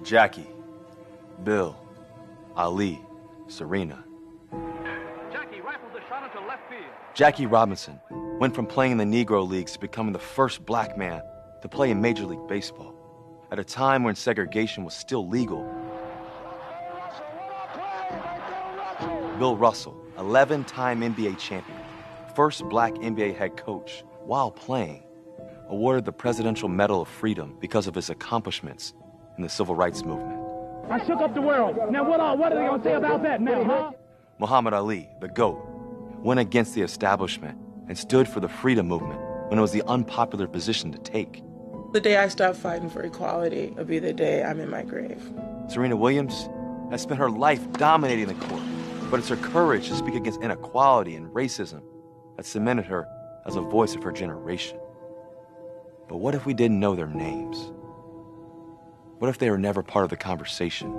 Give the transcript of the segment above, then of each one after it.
Jackie, Bill, Ali, Serena. Jackie rifles the shot into left field. Jackie Robinson went from playing in the Negro Leagues to becoming the first black man to play in Major League Baseball at a time when segregation was still legal. Bill Russell, 11-time NBA champion, first black NBA head coach while playing, awarded the Presidential Medal of Freedom because of his accomplishments in the Civil Rights Movement. I shook up the world. Now what are they going to say about that now, huh? Muhammad Ali, the GOAT, went against the establishment and stood for the freedom movement when it was the unpopular position to take. The day I stop fighting for equality will be the day I'm in my grave. Serena Williams has spent her life dominating the court, but it's her courage to speak against inequality and racism that cemented her as a voice of her generation. But what if we didn't know their names? What if they were never part of the conversation?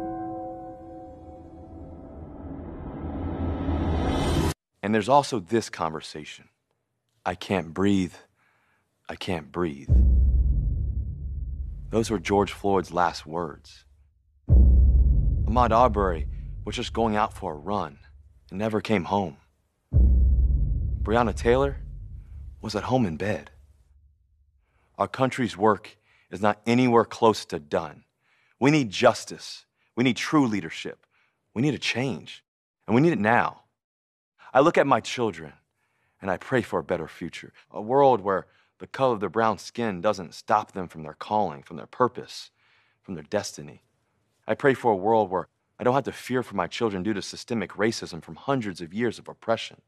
And there's also this conversation. I can't breathe. I can't breathe. Those were George Floyd's last words. Ahmaud Arbery was just going out for a run and never came home. Breonna Taylor was at home in bed. Our country's work is not anywhere close to done. We need justice. We need true leadership. We need a change, and we need it now. I look at my children, and I pray for a better future, a world where the color of their brown skin doesn't stop them from their calling, from their purpose, from their destiny. I pray for a world where I don't have to fear for my children due to systemic racism from hundreds of years of oppression.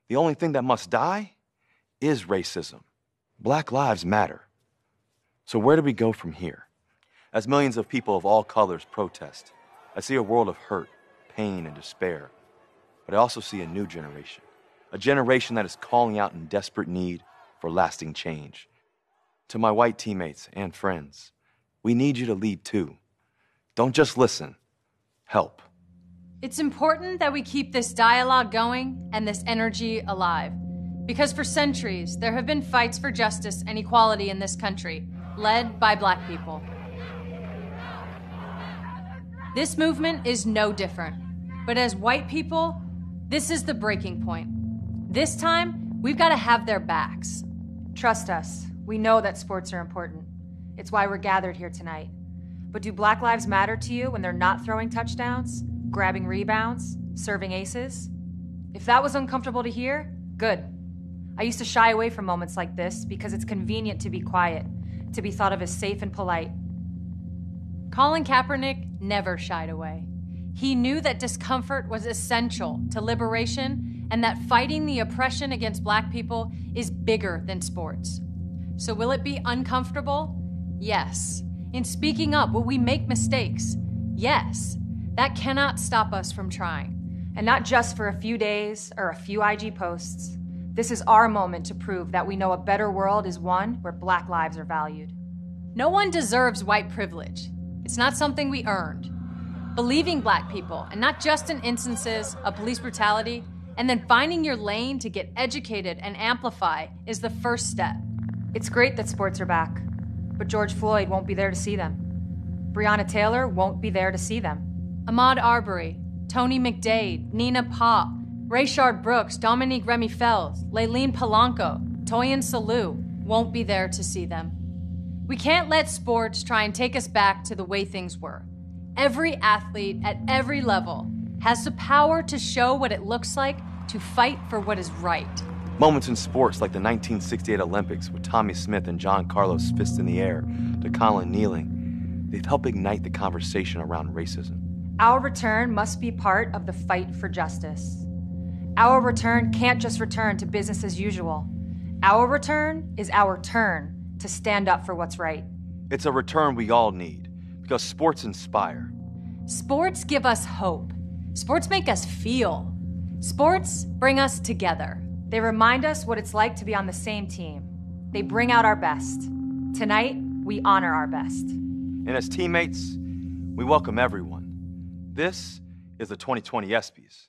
The only thing that must die is racism. Black lives matter. So where do we go from here? As millions of people of all colors protest, I see a world of hurt, pain, and despair. But I also see a new generation, a generation that is calling out in desperate need for lasting change. To my white teammates and friends, we need you to lead too. Don't just listen, help. It's important that we keep this dialogue going and this energy alive. Because for centuries, there have been fights for justice and equality in this country, led by Black people. This movement is no different. But as white people, this is the breaking point. This time, we've got to have their backs. Trust us, we know that sports are important. It's why we're gathered here tonight. But do Black lives matter to you when they're not throwing touchdowns, grabbing rebounds, serving aces? If that was uncomfortable to hear, good. I used to shy away from moments like this because it's convenient to be quiet, to be thought of as safe and polite. Colin Kaepernick never shied away. He knew that discomfort was essential to liberation and that fighting the oppression against Black people is bigger than sports. So will it be uncomfortable? Yes. In speaking up, will we make mistakes? Yes. That cannot stop us from trying. And not just for a few days or a few IG posts. This is our moment to prove that we know a better world is one where Black lives are valued. No one deserves white privilege. It's not something we earned. Believing Black people, and not just in instances of police brutality, and then finding your lane to get educated and amplify is the first step. It's great that sports are back, but George Floyd won't be there to see them. Breonna Taylor won't be there to see them. Ahmaud Arbery, Tony McDade, Nina Pop, Rayshard Brooks, Dominique Remy-Felds, Layleen Polanco, Toyin Salou won't be there to see them. We can't let sports try and take us back to the way things were. Every athlete at every level has the power to show what it looks like to fight for what is right. Moments in sports like the 1968 Olympics with Tommy Smith and John Carlos' fist in the air to Colin kneeling, they've helped ignite the conversation around racism. Our return must be part of the fight for justice. Our return can't just return to business as usual. Our return is our turn to stand up for what's right. It's a return we all need because sports inspire. Sports give us hope. Sports make us feel. Sports bring us together. They remind us what it's like to be on the same team. They bring out our best. Tonight, we honor our best. And as teammates, we welcome everyone. This is the 2020 ESPYs.